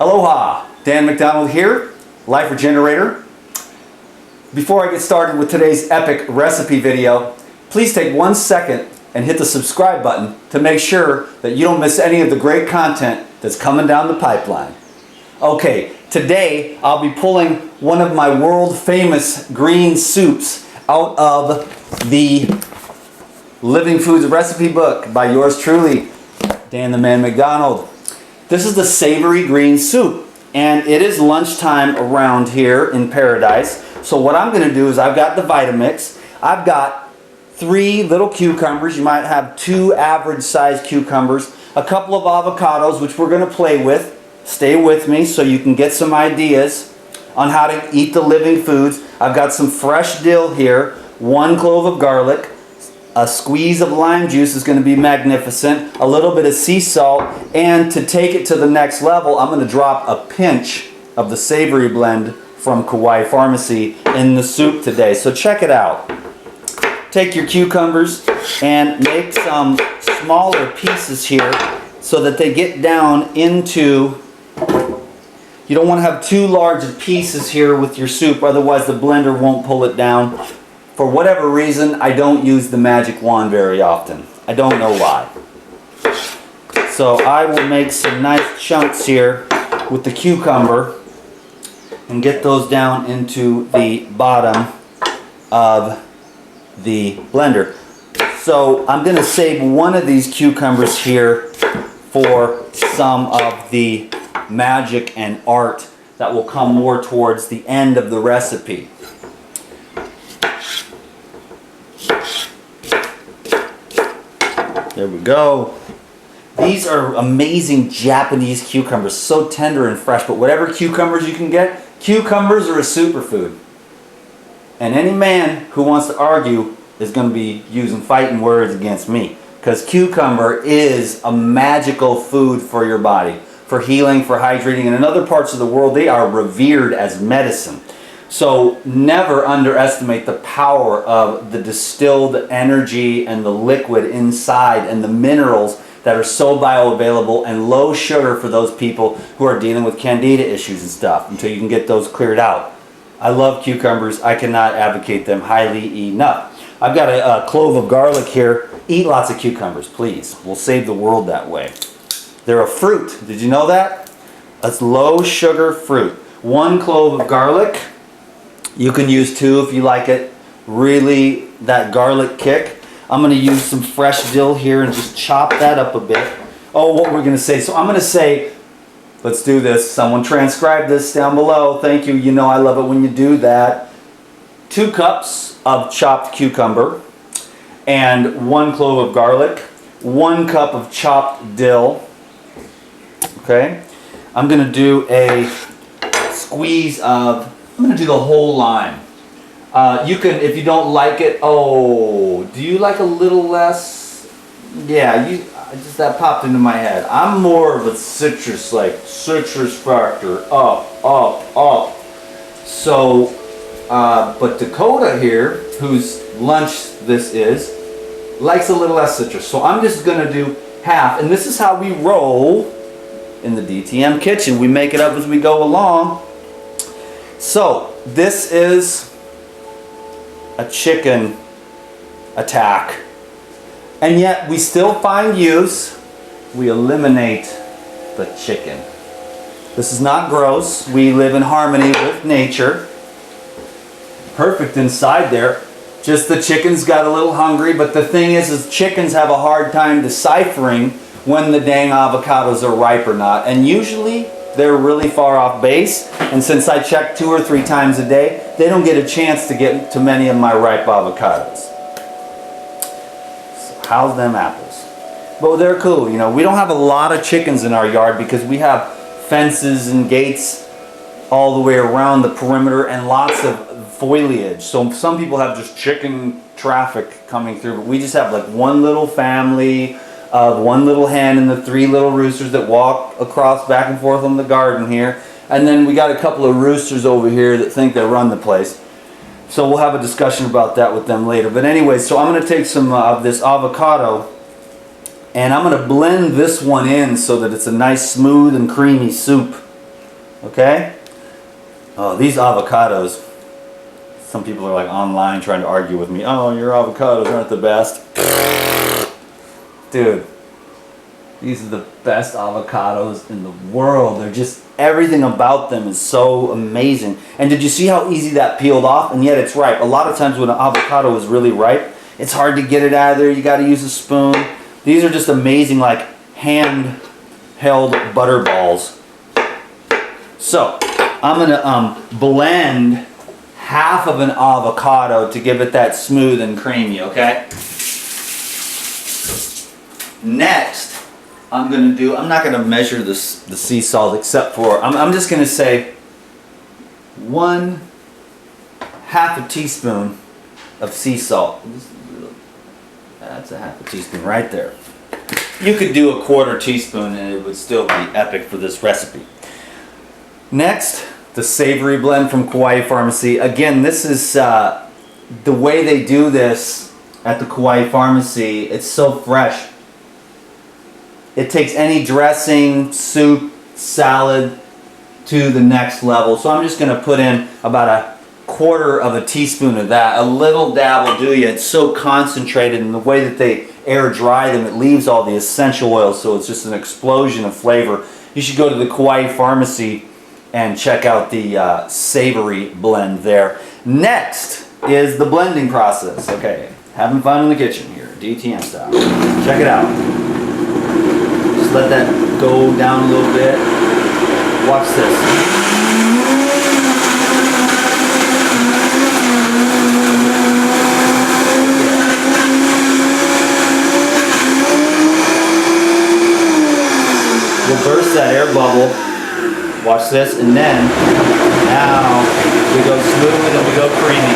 Aloha, Dan McDonald here, Life Regenerator. Before I get started with today's epic recipe video, please take 1 second and hit the subscribe button to make sure that you don't miss any of the great content that's coming down the pipeline. Okay, today I'll be pulling one of my world famous green soups out of the Living Foods recipe book by yours truly, Dan the Man McDonald. This is the savory green soup, and it is lunchtime around here in paradise. So what I'm going to do is I've got the Vitamix. I've got 3 little cucumbers. You might have 2 average sized cucumbers, a couple of avocados, which we're going to play with. Stay with me so you can get some ideas on how to eat the living foods. I've got some fresh dill here, 1 clove of garlic, a squeeze of lime juice is going to be magnificent, a little bit of sea salt, and to take it to the next level, I'm going to drop a pinch of the savory blend from Kauai Pharmacy in the soup today. So check it out. Take your cucumbers and make some smaller pieces here so that they get down into, you don't want to have too large of pieces here with your soup, otherwise the blender won't pull it down. For whatever reason, I don't use the magic wand very often. I don't know why. So I will make some nice chunks here with the cucumber and get those down into the bottom of the blender. So I'm going to save one of these cucumbers here for some of the magic and art that will come more towards the end of the recipe. There we go. These are amazing Japanese cucumbers, so tender and fresh, but whatever cucumbers you can get, cucumbers are a superfood. And any man who wants to argue is going to be using fighting words against me, because cucumber is a magical food for your body, for healing, for hydrating, and in other parts of the world they are revered as medicine. So never underestimate the power of the distilled energy and the liquid inside and the minerals that are so bioavailable and low sugar for those people who are dealing with candida issues and stuff until you can get those cleared out. I love cucumbers. I cannot advocate them highly enough. I've got a clove of garlic here. Eat lots of cucumbers, please. We'll save the world that way. They're a fruit. Did you know that? It's low sugar fruit. 1 clove of garlic. You can use 2 if you like it. Really, that garlic kick. I'm going to use some fresh dill here and just chop that up a bit. Oh, what we're going to say. So I'm going to say, let's do this. Someone transcribe this down below. Thank you. You know I love it when you do that. 2 cups of chopped cucumber and 1 clove of garlic. 1 cup of chopped dill. Okay. I'm going to do a squeeze of, I'm going to do the whole lime. You can, if you don't like it, oh, do you like a little less? Yeah, just that popped into my head. I'm more of a citrus, like citrus factor, up. So, but Dakota here, whose lunch this is, likes a little less citrus. So I'm just going to do half, and this is how we roll in the DTM kitchen. We make it up as we go along. So, this is a chicken attack. And yet, we still find use. We eliminate the chicken. This is not gross. We live in harmony with nature. Perfect inside there. Just the chicken's got a little hungry. But the thing is chickens have a hard time deciphering when the dang avocados are ripe or not. And usually, they're really far off base, and since I check 2 or 3 times a day, they don't get a chance to get to many of my ripe avocados. So how's them apples? Well, they're cool. You know, we don't have a lot of chickens in our yard because we have fences and gates all the way around the perimeter and lots of foliage. So some people have just chicken traffic coming through, but we just have like 1 little family of 1 little hen and the 3 little roosters that walk across back and forth on the garden here. And then we got a couple of roosters over here that think they run the place. So we'll have a discussion about that with them later. But anyway, so I'm going to take some of this avocado and I'm going to blend this one in so that it's a nice smooth and creamy soup. Okay? Oh, these avocados. Some people are like online trying to argue with me. Oh, your avocados aren't the best. Dude, these are the best avocados in the world. They're just, everything about them is so amazing. And did you see how easy that peeled off? And yet it's ripe. A lot of times when an avocado is really ripe, it's hard to get it out of there. You got to use a spoon. These are just amazing, like hand-held butter balls. So I'm gonna blend half of an avocado to give it that smooth and creamy, okay? Next, I'm not gonna measure the sea salt except for, I'm just gonna say 1/2 a teaspoon of sea salt. That's a 1/2 teaspoon right there. You could do a 1/4 teaspoon and it would still be epic for this recipe. Next, the savory blend from Kauai Pharmacy. Again, this is the way they do this at the Kauai Pharmacy. It's so fresh. It takes any dressing, soup, salad to the next level. So I'm just going to put in about 1/4 teaspoon of that. A little dab will do you. It's so concentrated, and the way that they air dry them, it leaves all the essential oils, so it's just an explosion of flavor. You should go to the Kauai Pharmacy and check out the savory blend there. Next is the blending process. Okay, having fun in the kitchen here, DTM style. Check it out. Just let that go down a little bit. Watch this. We'll burst that air bubble. Watch this, and then now we go smooth and we go creamy.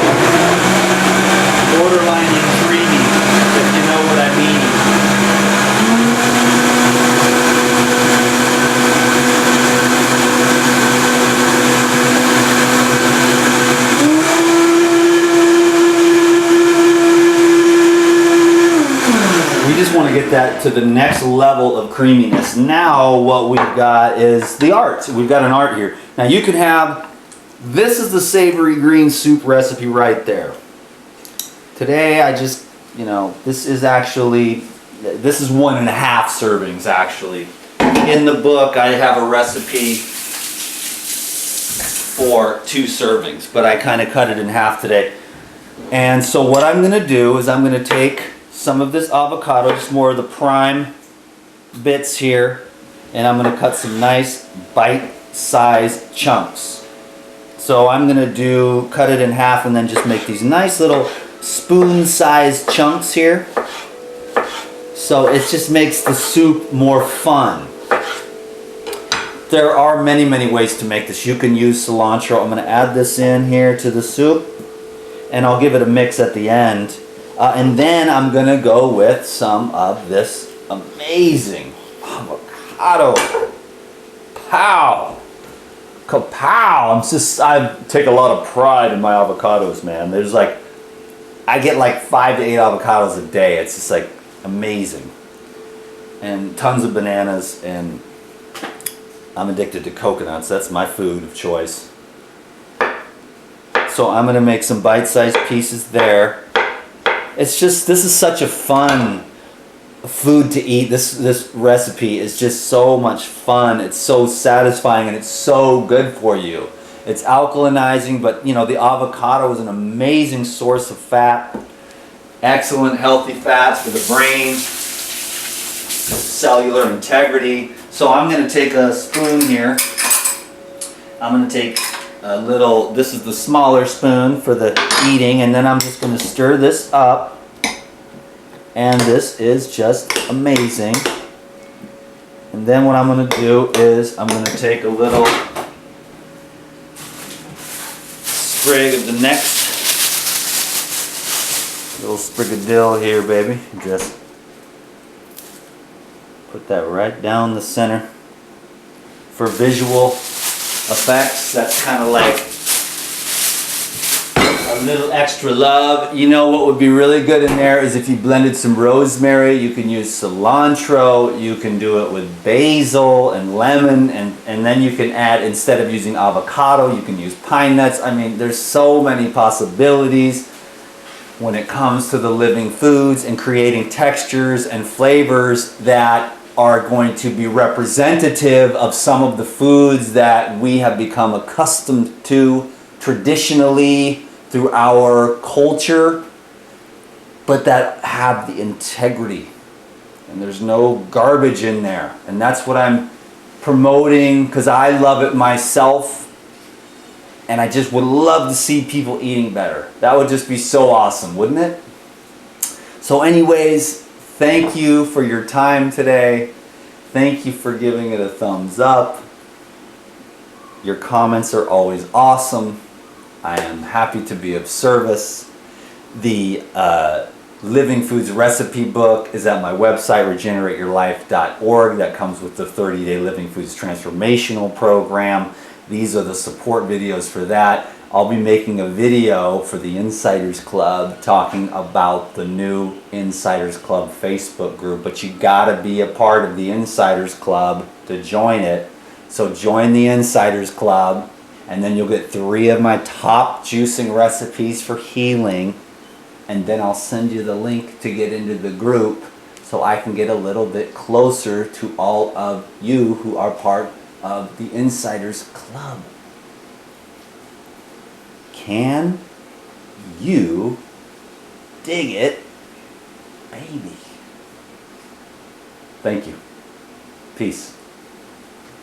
Borderlining creamy, if you know what I mean. We just want to get that to the next level of creaminess. Now what we've got is the art. We've got an art here. Now you can have, this is the savory green soup recipe right there. Today I just, this is 1.5 servings actually. In the book I have a recipe for 2 servings, but I kind of cut it in half today. And so what I'm going to do is I'm going to take some of this avocado, just more of the prime bits here, and I'm going to cut some nice bite-sized chunks. So I'm going to cut it in half and then just make these nice little spoon-sized chunks here. So it just makes the soup more fun. There are many, many ways to make this. You can use cilantro. I'm going to add this in here to the soup, and I'll give it a mix at the end. And then I'm going to go with some of this amazing avocado. Pow! Kapow! I take a lot of pride in my avocados, man. I get like 5 to 8 avocados a day. It's just like amazing. And tons of bananas, and I'm addicted to coconuts. That's my food of choice. So I'm going to make some bite-sized pieces there. It's just, this is such a fun food to eat. This recipe is just so much fun. It's so satisfying, and it's so good for you. It's alkalinizing, but the avocado is an amazing source of fat. Excellent healthy fats for the brain, cellular integrity. So I'm going to take a spoon here. I'm going to take a little, this is the smaller spoon for the eating, and then I'm just going to stir this up, and this is just amazing. And then what I'm going to do is I'm going to take a little sprig of the next, little sprig of dill here, baby. Just put that right down the center for visual effects. That's kind of like a A little extra love. You know what would be really good in there is if you blended some rosemary. You can use cilantro. You can do it with basil and lemon, and then you can add, instead of using avocado, you can use pine nuts. I mean, there's so many possibilities when it comes to the living foods and creating textures and flavors that are going to be representative of some of the foods that we have become accustomed to traditionally through our culture, but that have the integrity, and there's no garbage in there. And that's what I'm promoting, because I love it myself, and I just would love to see people eating better. That would just be so awesome, wouldn't it? So anyways, thank you for your time today. Thank you for giving it a thumbs up. Your comments are always awesome. I am happy to be of service. The Living Foods recipe book is at my website, regenerateyourlife.org. That comes with the 30-day Living Foods transformational program. These are the support videos for that. I'll be making a video for the Insiders Club talking about the new Insiders Club Facebook group, but you gotta be a part of the Insiders Club to join it. So join the Insiders Club, and then you'll get 3 of my top juicing recipes for healing, and then I'll send you the link to get into the group so I can get a little bit closer to all of you who are part of the Insiders Club. Can you dig it, baby? Thank you. Peace.